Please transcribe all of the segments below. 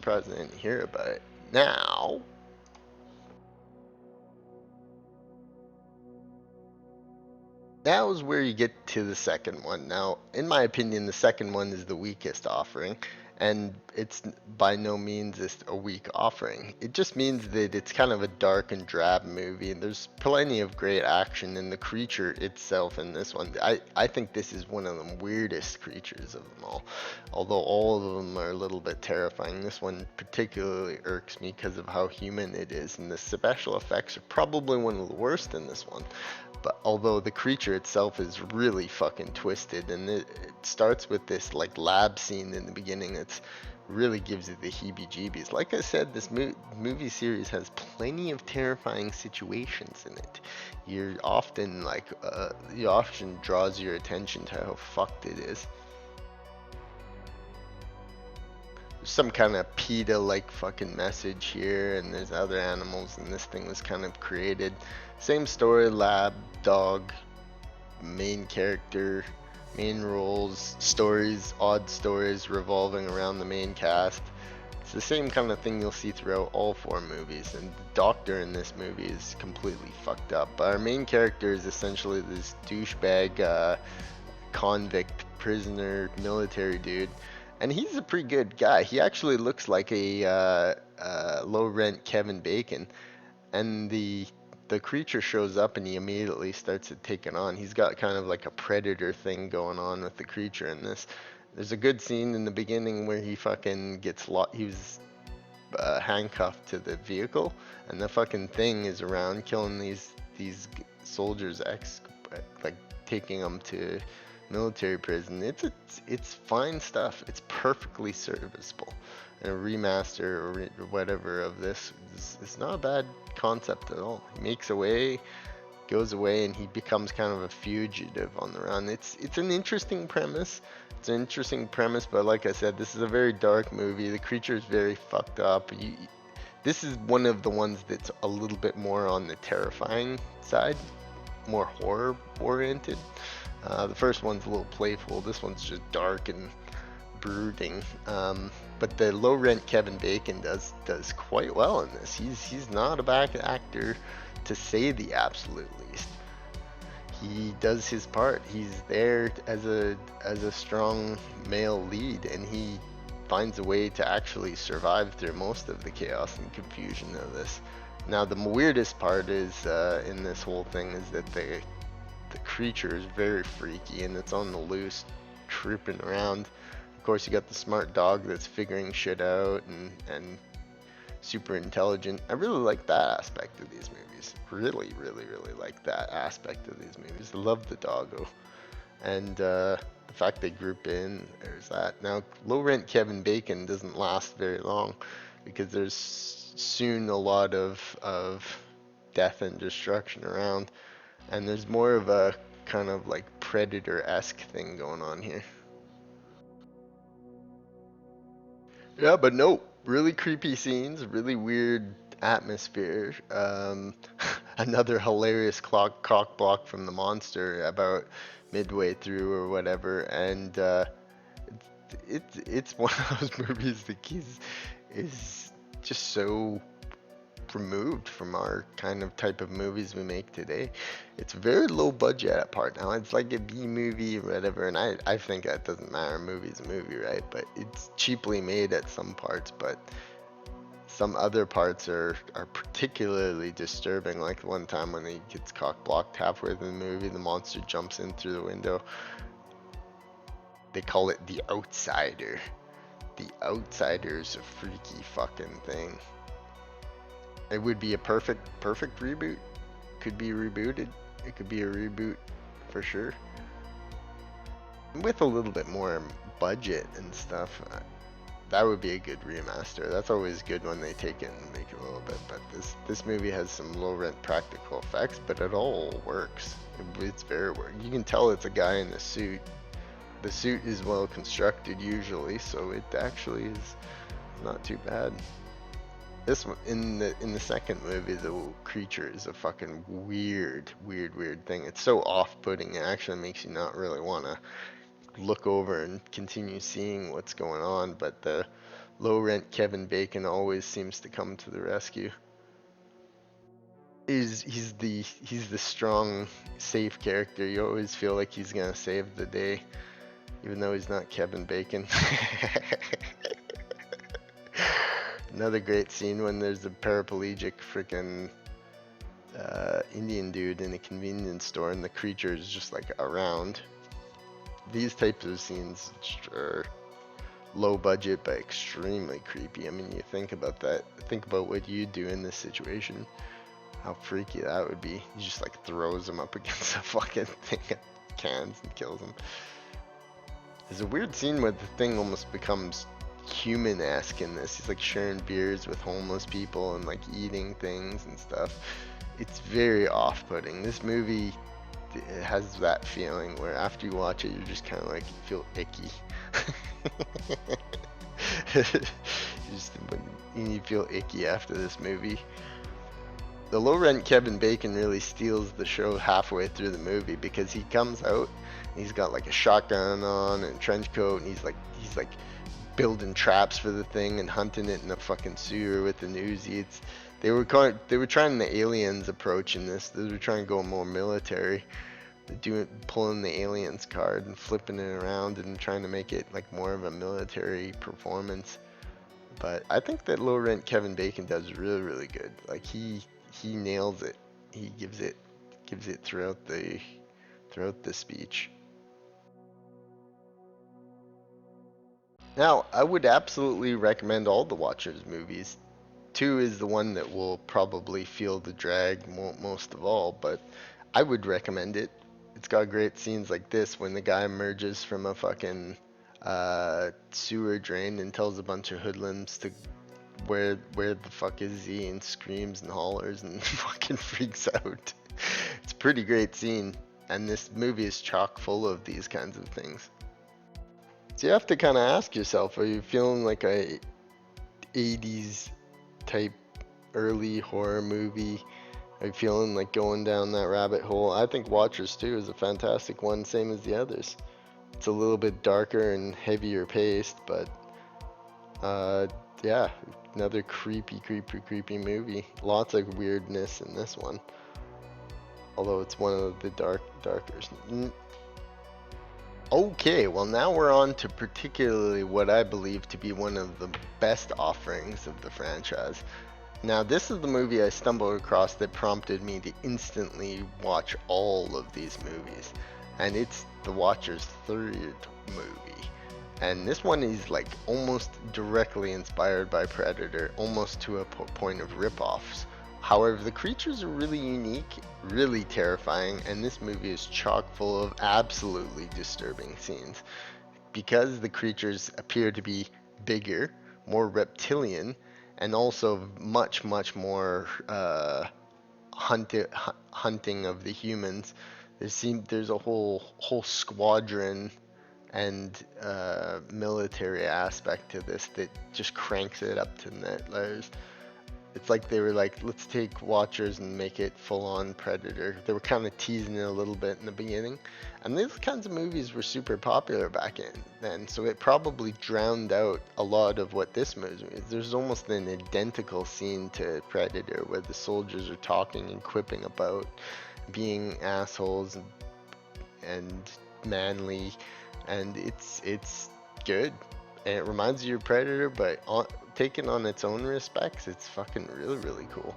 surprised I didn't hear about it. Now, that was where you get to the second one. Now, in my opinion, the second one is the weakest offering, and it's by no means just a weak offering. It just means that it's kind of a dark and drab movie, and there's plenty of great action in the creature itself in this one. I think this is one of the weirdest creatures of them all, although all of them are a little bit terrifying. This one particularly irks me because of how human it is, and the special effects are probably one of the worst in this one. But although the creature itself is really fucking twisted, and it starts with this like lab scene in the beginning that's really gives you the heebie-jeebies. Like I said, this movie series has plenty of terrifying situations in it. You often draws your attention to how fucked it is. Some kind of PETA like fucking message here, and there's other animals, and this thing was kind of created. Same story, lab, dog, main character, main roles, stories, odd stories revolving around the main cast. It's the same kind of thing you'll see throughout all four movies, and the doctor in this movie is completely fucked up. But our main character is essentially this douchebag, convict, prisoner, military dude, and he's a pretty good guy. He actually looks like a low rent Kevin Bacon, and the creature shows up and he immediately starts to take it on. He's got kind of like a predator thing going on with the creature in this. There's a good scene in the beginning where he fucking gets locked. He was handcuffed to the vehicle, and the fucking thing is around killing these soldiers, like taking them to military prison. It's fine stuff. It's perfectly serviceable. And a remaster or whatever of this is not a bad concept at all. He makes away, goes away, and he becomes kind of a fugitive on the run. It's an interesting premise. It's an interesting premise, but like I said, this is a very dark movie. The creature is very fucked up. This is one of the ones that's a little bit more on the terrifying side, more horror oriented. The first one's a little playful. This one's just dark and brooding. But the low rent Kevin Bacon does quite well in this. He's not a bad actor, to say the absolute least. He does his part. He's there as a strong male lead, and he finds a way to actually survive through most of the chaos and confusion of this. Now, the weirdest part is in this whole thing is that the creature is very freaky and it's on the loose, trooping around. Of course, you got the smart dog that's figuring shit out and super intelligent. I really like that aspect of these movies. Really, really, really like that aspect of these movies. I love the doggo. And the fact they group in, there's that. Now, low rent Kevin Bacon doesn't last very long because there's soon a lot of death and destruction around. And there's more of a kind of like Predator-esque thing going on here. Yeah, but no, really creepy scenes, really weird atmosphere. Another hilarious cock block from the monster about midway through or whatever, and it's one of those movies that is just so removed from our kind of type of movies we make today. It's very low budget at part now. It's like a B movie or whatever, and I think that doesn't matter. A movie's a movie, right? But it's cheaply made at some parts, but some other parts are particularly disturbing. Like one time when he gets cock blocked halfway through the movie, the monster jumps in through the window. They call it the Outsider. The Outsider's a freaky fucking thing. It would be a perfect reboot. Could be rebooted. It could be a reboot for sure. With a little bit more budget and stuff, that would be a good remaster. That's always good when they take it and make it a little bit. But this movie has some low rent practical effects, but it all works. It's very work. You can tell it's a guy in a suit. The suit is well constructed usually, so it actually is not too bad. This one in the second movie, the creature is a fucking weird thing. It's so off-putting. It actually makes you not really want to look over and continue seeing what's going on. But the low rent Kevin Bacon always seems to come to the rescue. He's the strong, safe character. You always feel like he's gonna save the day, even though he's not Kevin Bacon. Another great scene when there's a paraplegic freaking Indian dude in a convenience store and the creature is just like around. These types of scenes are low budget but extremely creepy. I mean, you think about that. Think about what you'd do in this situation. How freaky that would be. He just like throws him up against a fucking thing of cans and kills him. There's a weird scene where the thing almost becomes human-esque in this. He's like sharing beers with homeless people and like eating things and stuff. It's very off-putting. This movie has that feeling where after you watch it, you're just kind of like, you feel icky. You feel icky after this movie. The low-rent Kevin Bacon really steals the show halfway through the movie because he comes out and he's got like a shotgun on and a trench coat and he's like building traps for the thing and hunting it in a fucking sewer with an Uzi. They were trying the aliens approach in this. They were trying to go more military. Pulling the aliens card and flipping it around and trying to make it like more of a military performance. But I think that low rent Kevin Bacon does really, really good. Like he nails it. He gives it throughout the speech. Now, I would absolutely recommend all the Watchers movies. 2 is the one that will probably feel the drag most of all, but I would recommend it. It's got great scenes like this when the guy emerges from a fucking sewer drain and tells a bunch of hoodlums to where the fuck is he, and screams and hollers and fucking freaks out. It's a pretty great scene, and this movie is chock full of these kinds of things. So you have to kind of ask yourself, are you feeling like a 80s type early horror movie? Are you feeling like going down that rabbit hole? I think Watchers 2 is a fantastic one, same as the others. It's a little bit darker and heavier paced, but yeah, another creepy movie. Lots of weirdness in this one, although it's one of the darker. Okay, well now we're on to particularly what I believe to be one of the best offerings of the franchise. Now this is the movie I stumbled across that prompted me to instantly watch all of these movies, and it's the Watcher's third movie. And this one is like almost directly inspired by Predator, almost to a point of rip-offs. However, the creatures are really unique, really terrifying, and this movie is chock full of absolutely disturbing scenes. Because the creatures appear to be bigger, more reptilian, and also much more hunting of the humans. There's a whole squadron and military aspect to this that just cranks it up to net layers. It's like they were like, let's take Watchers and make it full-on Predator. They were kind of teasing it a little bit in the beginning, and these kinds of movies were super popular back then, so it probably drowned out a lot of what this movie is. There's almost an identical scene to Predator where the soldiers are talking and quipping about being assholes and manly, and it's good. And it reminds you of Predator, but taken on its own respects, it's fucking really cool.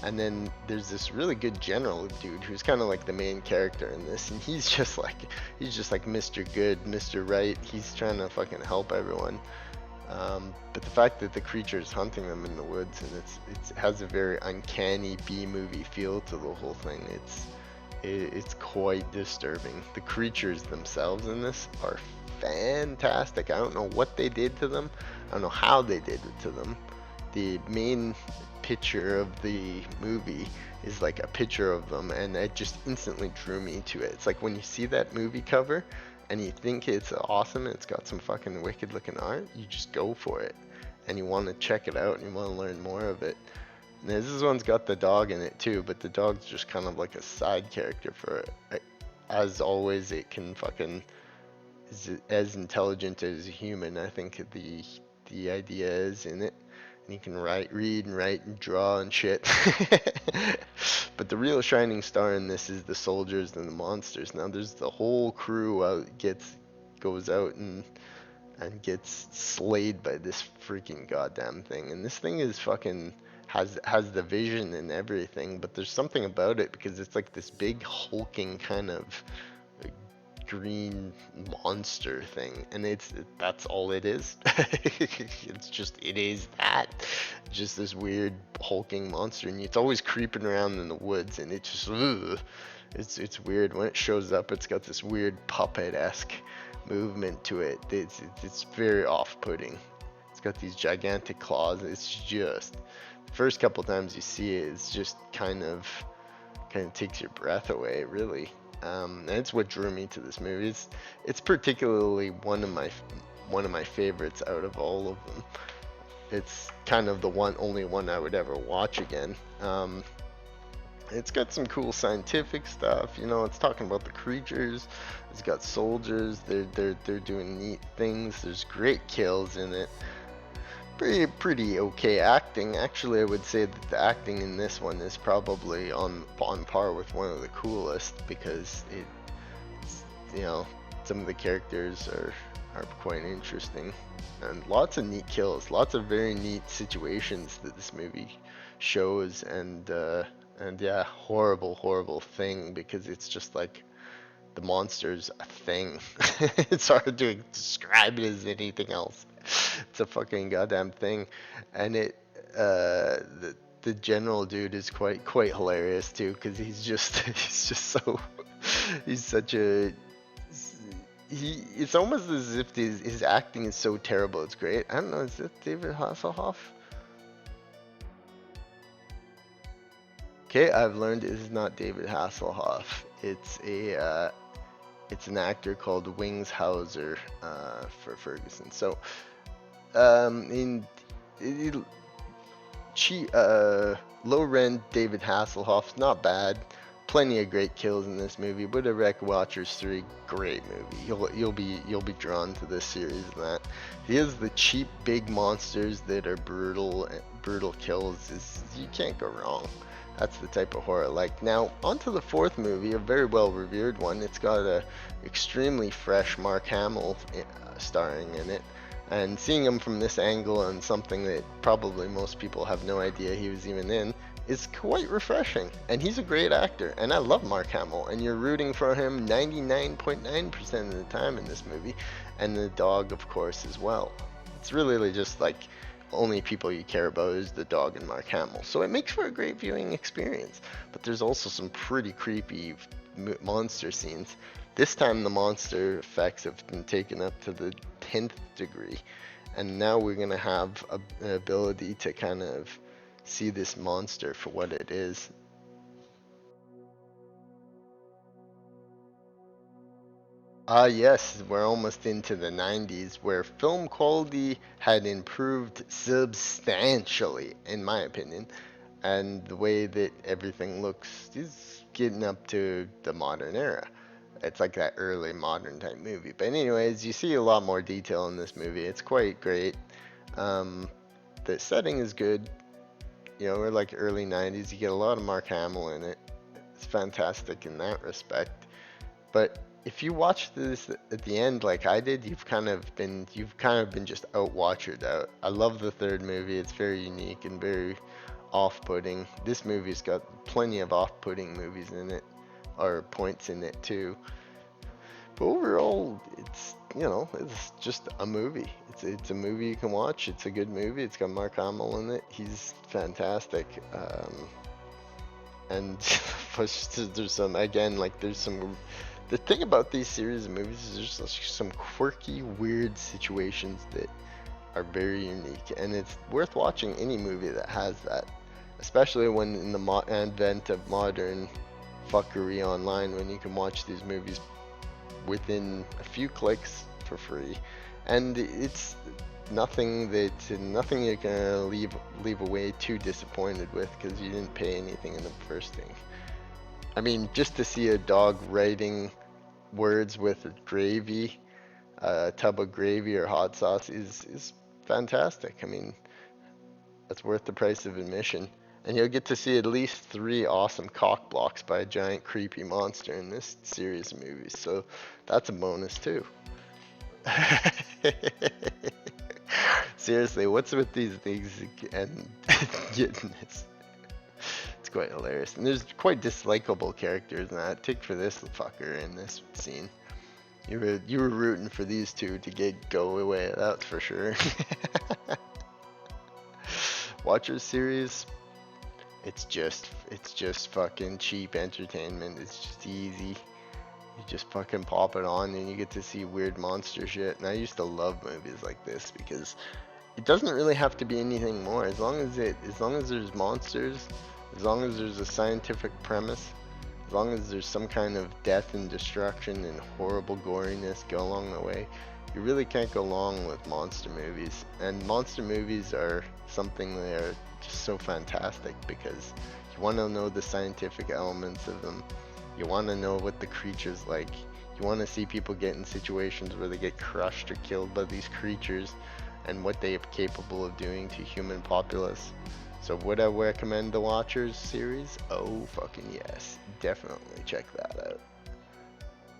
And then there's this really good general dude who's kind of like the main character in this, and he's just like Mr. Good, Mr. Right. He's trying to fucking help everyone. But the fact that the creature is hunting them in the woods, and it has a very uncanny B-movie feel to the whole thing. It's quite disturbing. The creatures themselves in this are fantastic. I don't know what they did to them. I don't know how they did it to them. The main picture of the movie is like a picture of them, and it just instantly drew me to it. It's like when you see that movie cover and you think it's awesome and it's got some fucking wicked looking art, you just go for it and you want to check it out and you want to learn more of it. And this one's got the dog in it too, but the dog's just kind of like a side character for it. As always, it can fucking is as intelligent as a human. I think the idea is in it. And he can read and write and draw and shit. But the real shining star in this is the soldiers and the monsters. Now there's the whole crew goes out and gets slayed by this freaking goddamn thing. And this thing is fucking has the vision and everything, but there's something about it because it's like this big hulking kind of like, green monster thing, and that's all it is. It is that, just this weird hulking monster, and it's always creeping around in the woods, and it just ugh, it's weird when it shows up. It's got this weird puppet-esque movement to it. It's very off-putting. It's got these gigantic claws. It's just the first couple times you see it, it's just kind of takes your breath away, really. And it's what drew me to this movie. It's particularly one of my favorites out of all of them. It's kind of the only one I would ever watch again. It's got some cool scientific stuff, you know. It's talking about the creatures. It's got soldiers. They're doing neat things. There's great kills in it. Pretty okay acting. Actually, I would say that the acting in this one is probably on par with one of the coolest, because you know, some of the characters are quite interesting, and lots of neat kills, lots of very neat situations that this movie shows, and yeah, horrible thing, because it's just like the monster's a thing. It's hard to describe it as anything else. It's a fucking goddamn thing, and the general dude is quite hilarious too, because he's just so he's such a it's almost as if his acting is so terrible it's great. I don't know, is it David Hasselhoff? Okay, I've learned it is not David Hasselhoff. It's an actor called Wings Hauser for Ferguson. So low rent David Hasselhoff's not bad. Plenty of great kills in this movie. Buddha Wreck Watchers 3, great movie. You'll be drawn to this series and that. He has the cheap big monsters that are brutal kills. You can't go wrong. That's the type of horror I like. Now, on to the fourth movie, a very well revered one. It's got a extremely fresh Mark Hamill starring in it. And seeing him from this angle and something that probably most people have no idea he was even in is quite refreshing. And he's a great actor, and I love Mark Hamill, and you're rooting for him 99.9% of the time in this movie, and the dog, of course, as well. It's really just like only people you care about is the dog and Mark Hamill, so it makes for a great viewing experience. But there's also some pretty creepy monster scenes. This time the monster effects have been taken up to the 10th degree, and now we're gonna have an ability to kind of see this monster for what it is. Yes, we're almost into the 90s, where film quality had improved substantially, in my opinion, and the way that everything looks is getting up to the modern era. It's like that early modern type movie. But anyways, you see a lot more detail in this movie. It's quite great. Um, the setting is good. You know, we're like early 90s. You get a lot of Mark Hamill in it. It's fantastic in that respect. But if you watch this at the end like I did, you've kind of been just out-watchered out. I love the third movie. It's very unique and very off-putting. This movie's got plenty of off-putting movies in it, or points in it too. But overall, it's just a movie. It's a movie you can watch. It's a good movie. It's got Mark Hamill in it. He's fantastic. And there's some. The thing about these series of movies is there's just some quirky, weird situations that are very unique, and it's worth watching any movie that has that, especially when in the advent of modern fuckery online, when you can watch these movies within a few clicks for free, and it's nothing you're gonna leave away too disappointed with, because you didn't pay anything in the first thing. I mean, just to see a dog writing words with gravy, a tub of gravy or hot sauce is fantastic. I mean, that's worth the price of admission. And you'll get to see at least 3 awesome cock blocks by a giant creepy monster in this series of movies. So that's a bonus too. Seriously, what's with these things and getting this? It's quite hilarious. And there's quite dislikable characters in that. Take for this fucker in this scene. You were rooting for these two to go away, that's for sure. Watcher series, it's just fucking cheap entertainment. It's just easy. You just fucking pop it on and you get to see weird monster shit. And I used to love movies like this because it doesn't really have to be anything more. As long as there's monsters, as long as there's a scientific premise, as long as there's some kind of death and destruction and horrible goriness go along the way, you really can't go wrong with monster movies. And monster movies are something that are just so fantastic because you want to know the scientific elements of them. You want to know what the creature's like. You want to see people get in situations where they get crushed or killed by these creatures and what they are capable of doing to human populace. So would I recommend the Watchers series? Oh fucking yes, definitely check that out.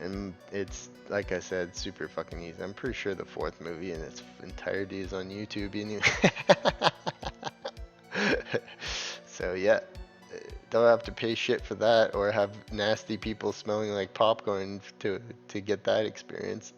And it's, like I said, super fucking easy. I'm pretty sure the 4th movie in its entirety is on YouTube anyway. So yeah, don't have to pay shit for that or have nasty people smelling like popcorn to get that experience.